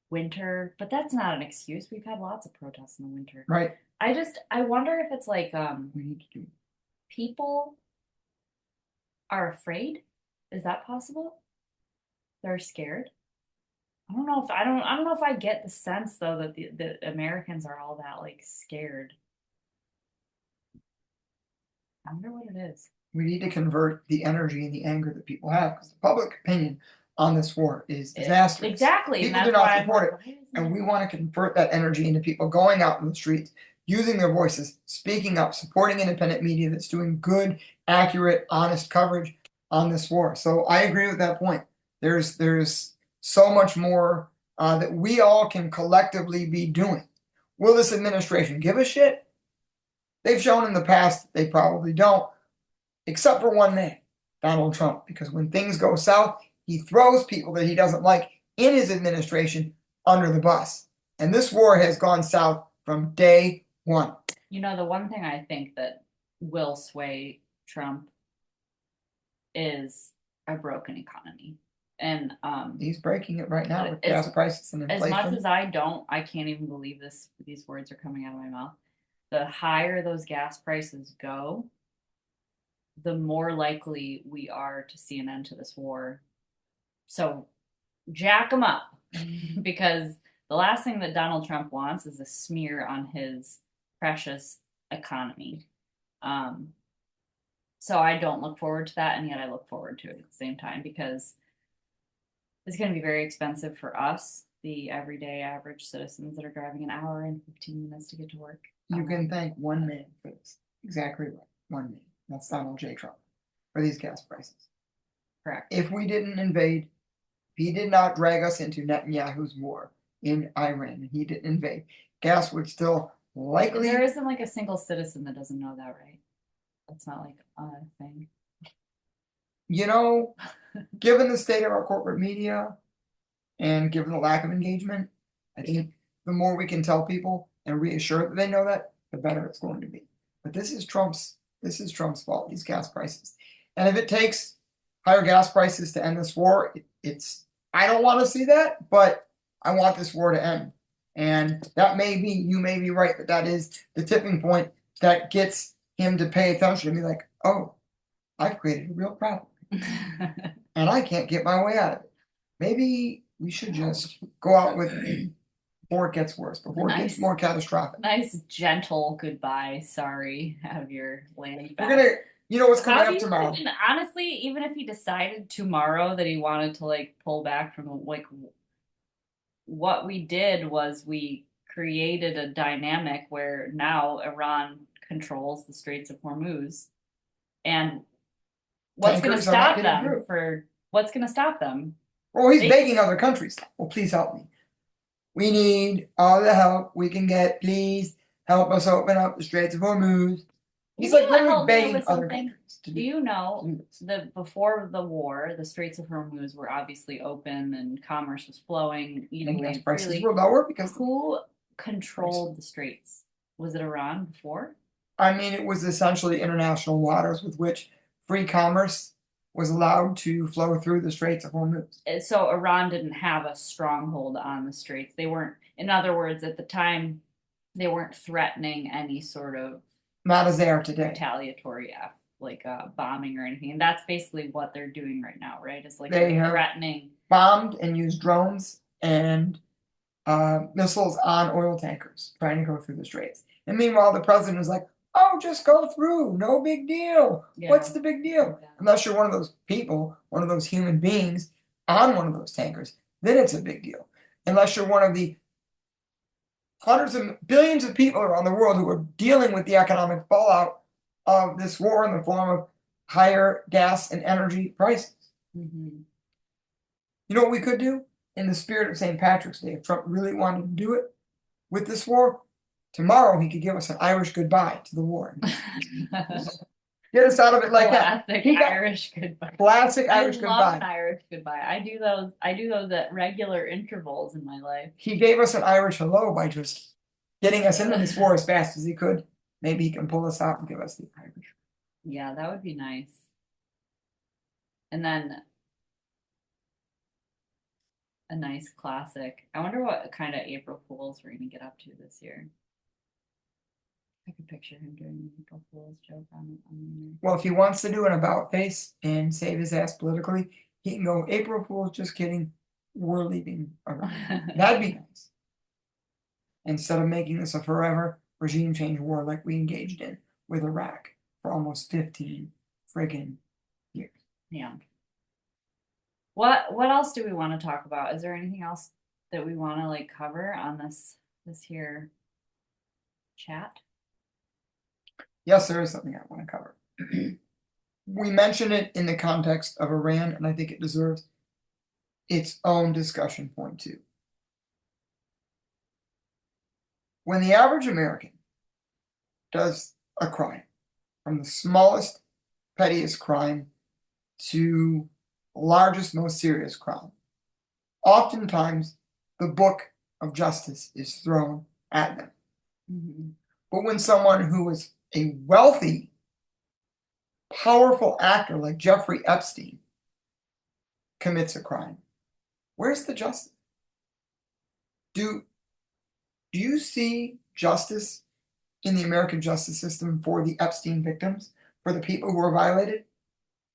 winter, but that's not an excuse. We've had lots of protests in the winter. Right. I wonder if it's like We need to do. people are afraid. Is that possible? They're scared. I don't know if I get the sense though that the Americans are all that like scared. I wonder what it is. We need to convert the energy and the anger that people have, because the public opinion on this war is disastrous. Exactly. People do not support it, and we want to convert that energy into people going out in the streets, using their voices, speaking up, supporting independent media that's doing good, accurate, honest coverage on this war. So I agree with that point. There's so much more that we all can collectively be doing. Will this administration give a shit? They've shown in the past that they probably don't, except for one man, Donald Trump, because when things go south, he throws people that he doesn't like in his administration under the bus. And this war has gone south from day one. The one thing I think that will sway Trump is a broken economy. And he's breaking it right now with gas prices and inflation. As much as I can't even believe these words are coming out of my mouth. The higher those gas prices go, the more likely we are to see an end to this war. So jack them up, because the last thing that Donald Trump wants is a smear on his precious economy. So I don't look forward to that, and yet I look forward to it at the same time, because it's going to be very expensive for us, the everyday average citizens that are driving an hour and 15 minutes to get to work. You can thank one man for this. Exactly right. One man. That's Donald J. Trump for these gas prices. Correct. If we didn't invade, if he did not drag us into Netanyahu's war in Iran, and he didn't invade, gas would still likely, There isn't like a single citizen that doesn't know that, right? That's not like a thing. you know, given the state of our corporate media and given the lack of engagement, I think the more we can tell people and reassure that they know that, the better it's going to be. But this is Trump's fault, these gas prices. And if it takes higher gas prices to end this war, I don't want to see that, but I want this war to end. And you may be right, that that is the tipping point that gets him to pay attention and be like, oh, I've created a real problem and I can't get my way out of it. Maybe we should just go out with before it gets worse, before it gets Nice. more catastrophic. Nice, gentle goodbye. Sorry, have your landing We're back. gonna, what's How coming do up you tomorrow? even, honestly, even if he decided tomorrow that he wanted to like pull back from like what we did was we created a dynamic where now Iran controls the Straits of Hormuz. And Tankers are not getting through. what's going to stop them? Well, he's begging other countries. Well, please help me. We need all the help we can get. Please help us open up the Straits of Hormuz. He's like literally begging other countries to Do you know do this. that before the war, the Straits of Hormuz were obviously open and commerce was flowing And easily gas and prices freely? were lower because, Who controlled the straits? Was it Iran before? I mean, it was essentially international waters with which free commerce was allowed to flow through the Straits of Hormuz. So Iran didn't have a stronghold on the straits. They weren't, in other words, at the time, they weren't threatening any sort of Not as they are today. retaliatory like bombing or anything. And that's basically what they're doing right now, right? It's like They they're have threatening. bombed and used drones and missiles on oil tankers trying to go through the straits. And meanwhile, the president is like, oh, just go through. No big deal. Yeah. What's the big deal? Yeah. Unless you're one of those people, one of those human beings on one of those tankers, then it's a big deal. Unless you're one of the hundreds of billions of people around the world who are dealing with the economic fallout of this war in the form of higher gas and energy prices. Mm-hmm. You know what we could do? In the spirit of St. Patrick's Day, if Trump really wanted to do it with this war, tomorrow he could give us an Irish goodbye to the war. Get us out of it like classic that. Irish goodbye. Classic Irish I goodbye. love an Irish goodbye. I do those at regular intervals in my life. He gave us an Irish hello by just getting us into this war as fast as he could. Maybe he can pull us out and give us the Irish. Yeah, that would be nice. And then a nice classic. I wonder what kind of April Fools we're gonna get up to this year. I could picture him doing an April Fool's joke on Well, if he wants to do an about face and save his ass politically, he can go, April Fool's, just kidding. We're leaving Iran. That'd be nice. Instead of making this a forever regime change war like we engaged in with Iraq for almost 15 friggin' years. Yeah. What else do we want to talk about? Is there anything else that we want to like cover on this here chat? Yes, there is something I want to cover. We mentioned it in the context of Iran, and I think it deserves its own discussion point too. When the average American does a crime, from the smallest, pettiest crime to the largest, most serious crime, oftentimes the book of justice is thrown at them. Mm-hmm. But when someone who is a wealthy, powerful actor like Jeffrey Epstein commits a crime, where's the justice? Do you see justice in the American justice system for the Epstein victims, for the people who were violated?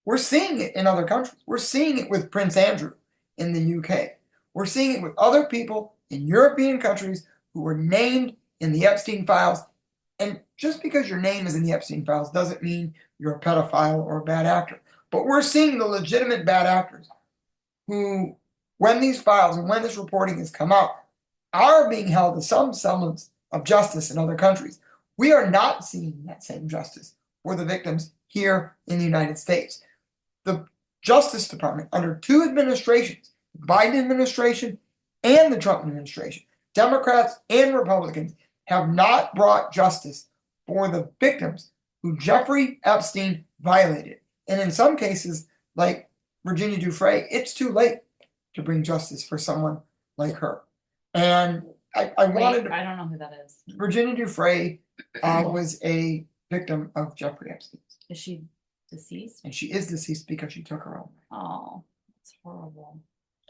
We're seeing it in other countries. We're seeing it with Prince Andrew in the UK. We're seeing it with other people in European countries who were named in the Epstein files. And just because your name is in the Epstein files doesn't mean you're a pedophile or a bad actor. But we're seeing the legitimate bad actors who, when these files and when this reporting has come out, are being held to some semblance of justice in other countries. We are not seeing that same justice for the victims here in the United States. The Justice Department, under two administrations, the Biden administration and the Trump administration, Democrats and Republicans, have not brought justice for the victims who Jeffrey Epstein violated. And in some cases, like Virginia Giuffre, it's too late to bring justice for someone like her. And I wanted Wait, I don't know who that is. Virginia Giuffre was a victim of Jeffrey Epstein. Is she deceased? And she is deceased because she took her own life. Oh, that's horrible.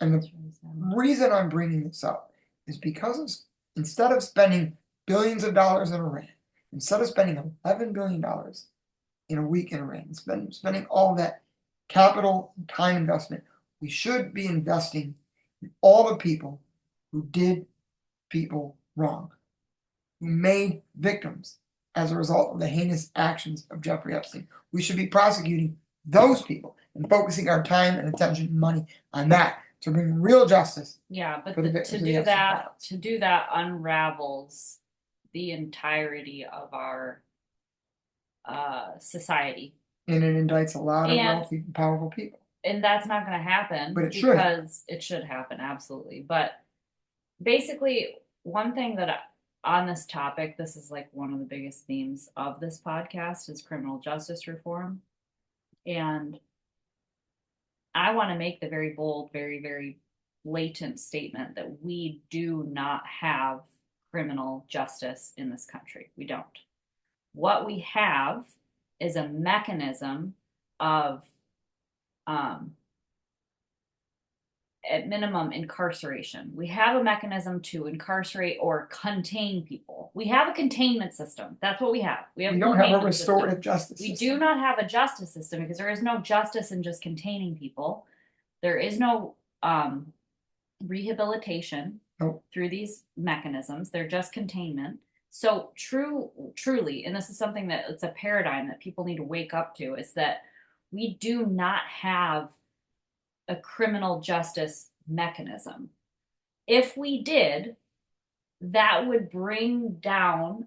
And the That's really sad. reason I'm bringing this up is because instead of spending billions of dollars in Iran, instead of spending $11 billion in a week in Iran, spending all that capital and time investment, we should be investing in all the people who did people wrong, who made victims as a result of the heinous actions of Jeffrey Epstein. We should be prosecuting those people and focusing our time and attention and money on that to bring real justice. Yeah, but For the to victims of the do Epstein that, files. to do that unravels the entirety of our society. And it indicts a lot of And- wealthy and powerful people. And that's not going to happen But it should. because it should happen, absolutely. But basically, one thing that on this topic, this is like one of the biggest themes of this podcast is criminal justice reform. And I want to make the very bold, very, very blatant statement that we do not have criminal justice in this country. We don't. What we have is a mechanism of, at minimum, incarceration. We have a mechanism to incarcerate or contain people. We have a containment system. That's what we have. We have We don't have a containment system. restorative justice We system. do not have a justice system because there is no justice in just containing people. There is no rehabilitation Nope. through these mechanisms. They're just containment. So truly, and this is something that it's a paradigm that people need to wake up to, is that we do not have a criminal justice mechanism. If we did, that would bring down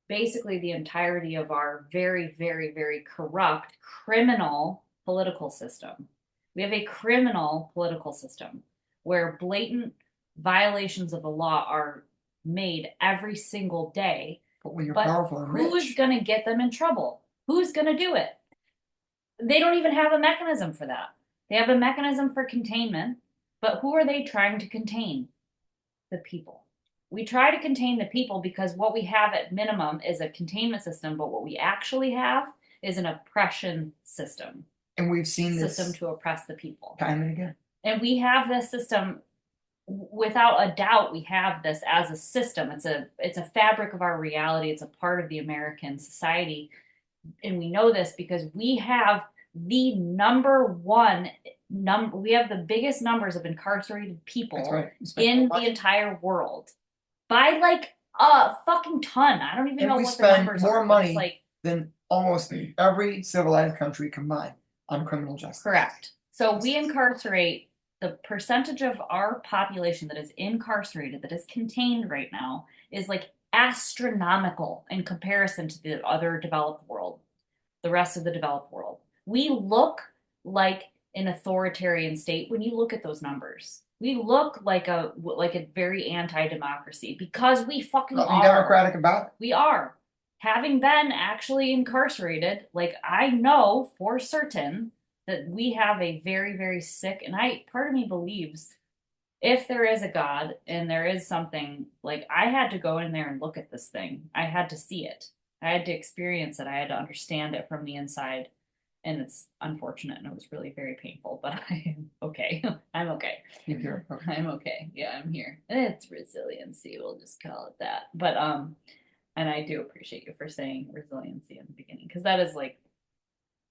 basically the entirety of our very, very, very corrupt criminal political system. We have a criminal political system where blatant violations of the law are made every single day. But when you're But powerful and who's rich, going to get them in trouble? Who's going to do it? They don't even have a mechanism for that. They have a mechanism for containment, but who are they trying to contain? The people. We try to contain the people because what we have at minimum is a containment system, but what we actually have is an oppression system. and we've seen this System to oppress the people. time and again. And we have this system, without a doubt, we have this as a system. It's a fabric of our reality. It's a part of the American society. And we know this because we have the we have the biggest numbers of incarcerated people That's right. We spend in much- the entire world by like a fucking ton. I don't even And know we what the spend numbers more are. But it's money like than almost every civilized country combined on criminal justice. correct. So we incarcerate the percentage of our population that is incarcerated, that is contained right now, is like astronomical in comparison to the other developed world, the rest of the developed world. We look like an authoritarian state when you look at those numbers. We look like a very anti-democracy because we fucking Nothing are. democratic about it. We are. Having been actually incarcerated, like I know for certain that we have a very, very sick, and part of me believes if there is a God and there is something, like I had to go in there and look at this thing. I had to see it. I had to experience it. I had to understand it from the inside. And it's unfortunate and it was really very painful, but I am okay. I'm okay. Keep your- I'm okay. Yeah, I'm here. It's resiliency, we'll just call it that. But and I do appreciate you for saying resiliency in the beginning, because that is like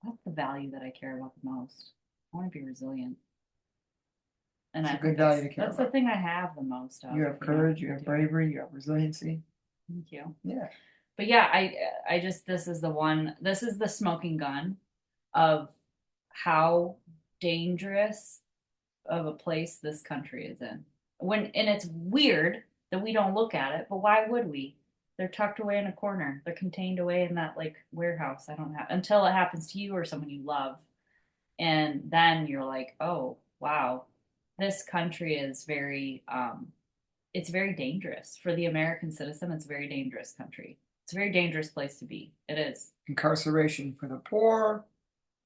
that's the value that I care about the most. I want to be resilient. And It's I a good think value to care that's about. the thing I have the most of. You have courage, you have bravery, you have resiliency. Thank you. Yeah. But yeah, I just this is the smoking gun of how dangerous of a place this country is in. And it's weird that we don't look at it, but why would we? They're tucked away in a corner. They're contained away in that like warehouse. I don't have until it happens to you or someone you love. And then you're like, oh wow, this country is very it's very dangerous for the American citizen. It's a very dangerous country. It's a very dangerous place to be. It is. Incarceration for the poor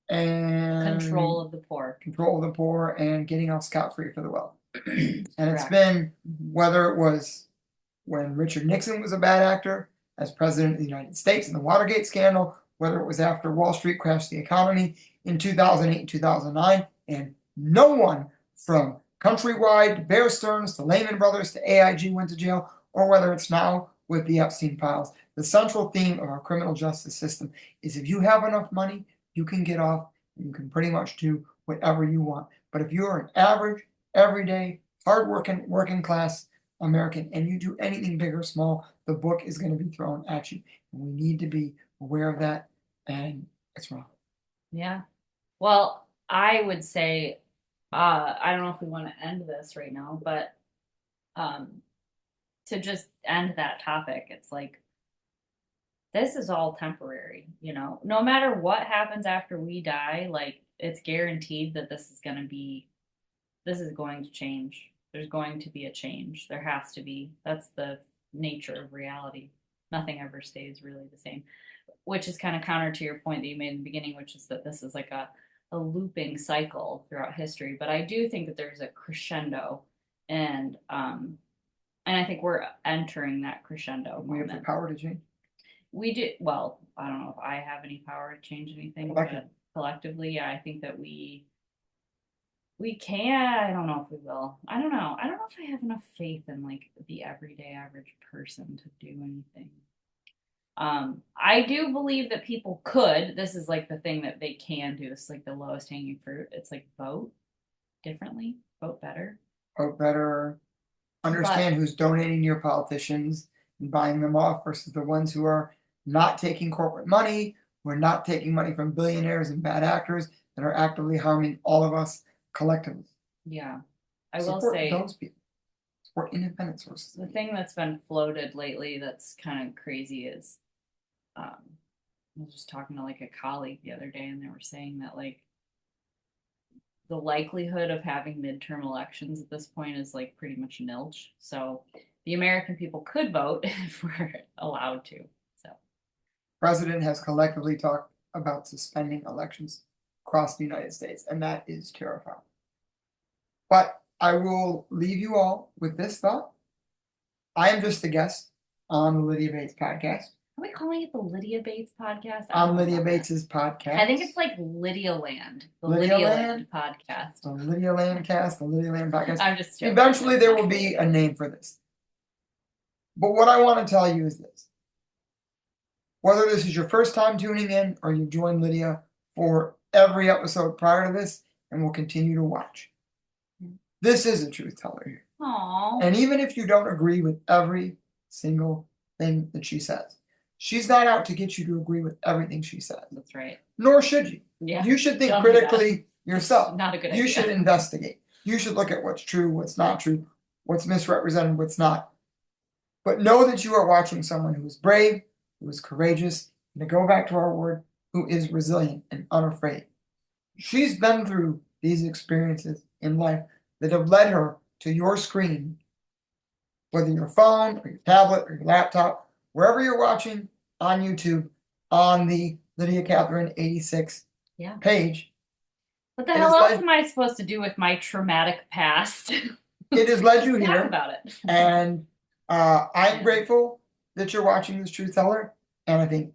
and Control of the poor. control of the poor and getting off scot-free for the wealthy. And it's Correct. been, whether it was when Richard Nixon was a bad actor as president of the United States in the Watergate scandal, whether it was after Wall Street crashed the economy in 2008 and 2009, and no one from Countrywide to Bear Stearns to Lehman Brothers to AIG went to jail, or whether it's now with the Epstein files. The central theme of our criminal justice system is if you have enough money, you can get off and you can pretty much do whatever you want. But if you're an average, everyday, hardworking, working class American and you do anything big or small, the book is going to be thrown at you. And we need to be aware of that, and it's wrong. Yeah. Well, I would say, I don't know if we want to end this right now, but to just end that topic, it's like this is all temporary, you know. No matter what happens after we die, like it's guaranteed that this is going to change. There's going to be a change. There has to be. That's the nature of reality. Nothing ever stays really the same, which is kind of counter to your point that you made in the beginning, which is that this is like a looping cycle throughout history. But I do think that there's a crescendo, and I think we're entering that crescendo We have the moment. power to change. We do. Well, I don't know if I have any power to change anything, but collectively, yeah, I think that we can. I don't know if we will. I don't know. I don't know if I have enough faith in like the everyday average person to do anything. I do believe that people could. This is like the thing that they can do. This is like the lowest hanging fruit. It's like vote differently, vote better. Vote better, understand who's donating to your politicians and buying them off versus the ones who are not taking corporate money, who are not taking money from billionaires and bad actors that are actively harming all of us collectively. Yeah. I will Support say those people. Support independent sources. the thing that's been floated lately that's kind of crazy is I was just talking to like a colleague the other day and they were saying that like the likelihood of having midterm elections at this point is like pretty much nilch. So the American people could vote if we're allowed to. So President has collectively talked about suspending elections across the United States, and that is terrifying. But I will leave you all with this thought. I am just a guest on the Lydia Bates podcast. are we calling it the Lydia Bates podcast? On Lydia Bates's podcast. I think it's like Lydia Land, the Lydia Lydia Land? Land podcast. The Lydia Land cast, the Lydia Land podcast. I'm just joking. Eventually there will be a name for this. But what I want to tell you is this. Whether this is your first time tuning in or you've joined Lydia for every episode prior to this and will continue to watch, this is a truth teller here. Aww. And even if you don't agree with every single thing that she says, she's not out to get you to agree with everything she says. That's right. Nor should you. Yeah. You should think Don't critically yourself. Not a good idea. You should investigate. You should look at what's true, what's not true, what's misrepresented, what's not. But know that you are watching someone who is brave, who is courageous, and to go back to our word, who is resilient and unafraid. She's been through these experiences in life that have led her to your screen, whether your phone or your tablet or your laptop, wherever you're watching on YouTube, on the Lydia Catherine 86 page. What the hell else am I supposed to do with my traumatic past? It has led you here. Talk about it. And I'm grateful that you're watching this truth teller, and I think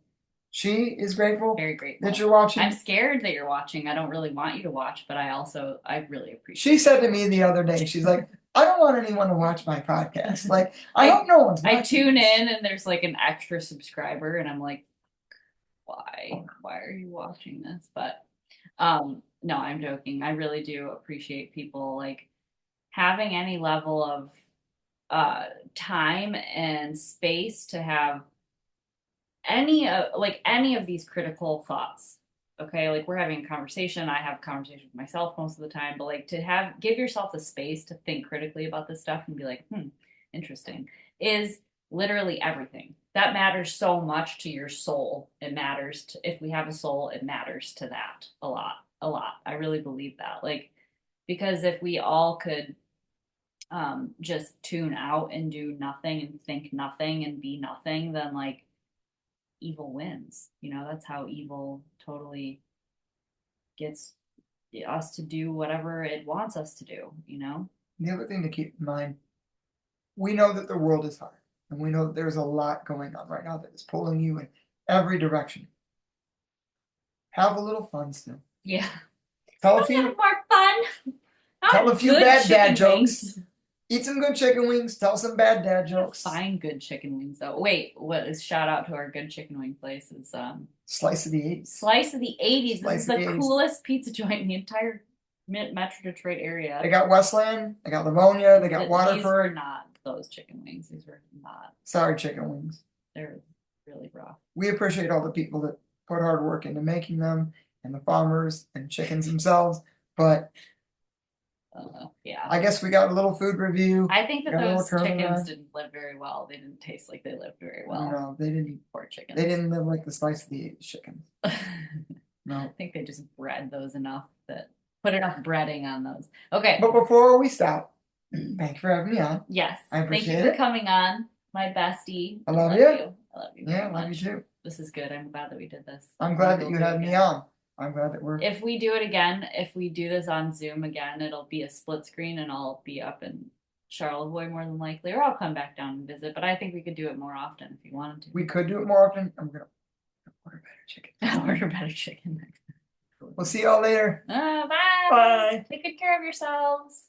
she is grateful. Very grateful that you're watching. I'm scared that you're watching. I don't really want you to watch, but I really appreciate. She said to me the other day, she's like, I don't want anyone to watch my podcast. Like, I hope no one's watching. I tune in and there's like an extra subscriber, and I'm like, why? Why are you watching this? But no, I'm joking. I really do appreciate people like having any level of time and space to have any of these critical thoughts. Okay, like we're having a conversation. I have a conversation with myself most of the time, but like to give yourself the space to think critically about this stuff and be like, interesting, is literally everything. That matters so much to your soul. It matters to, if we have a soul, it matters to that a lot, a lot. I really believe that. Like, because if we all could just tune out and do nothing and think nothing and be nothing, then like evil wins. You know, that's how evil totally gets us to do whatever it wants us to do, you know? The other thing to keep in mind, we know that the world is hard, and we know that there's a lot going on right now that is pulling you in every direction. Have a little fun still. Yeah. Tell a Have few more fun. tell a Not few good bad dad chicken jokes. wings. Eat some good chicken wings. Tell some bad dad jokes. Find good chicken wings though. Wait, what is shout out to our good chicken wing place is Slice of the 80s. Slice of the 80s. This is Slice of the the 80s. coolest pizza joint in the entire Metro Detroit area. They got Westland. They got Livonia. They got These were Waterford. not those chicken wings. These were not. Sorry, chicken wings. They're really rough. We appreciate all the people that put hard work into making them, and the farmers and chickens themselves. But Yeah. I guess we got a little food review. I think that Got a little those curve in chickens there. didn't live very well. They didn't taste like they lived very well. No, they didn't. Poor chickens. They didn't live like the slice of the 80s chickens. I No. think they just bred those enough that put enough breading on those. Okay. But before we stop, thank you for having me on. Yes. I Thank appreciate you for it. coming on, my bestie. I love you. I love you Yeah, very love you much. too. This is good. I'm glad that we did this. I'm glad that We'll you do it had me again. on. I'm glad that we're. If we do it again, if we do this on Zoom again, it'll be a split screen and I'll be up in Charlevoix more than likely, or I'll come back down and visit. But I think we could do it more often if you wanted to. We could do it more often. I'm gonna order better chicken. Order better chicken next time. We'll see y'all later. Bye. Bye. Take good care of yourselves.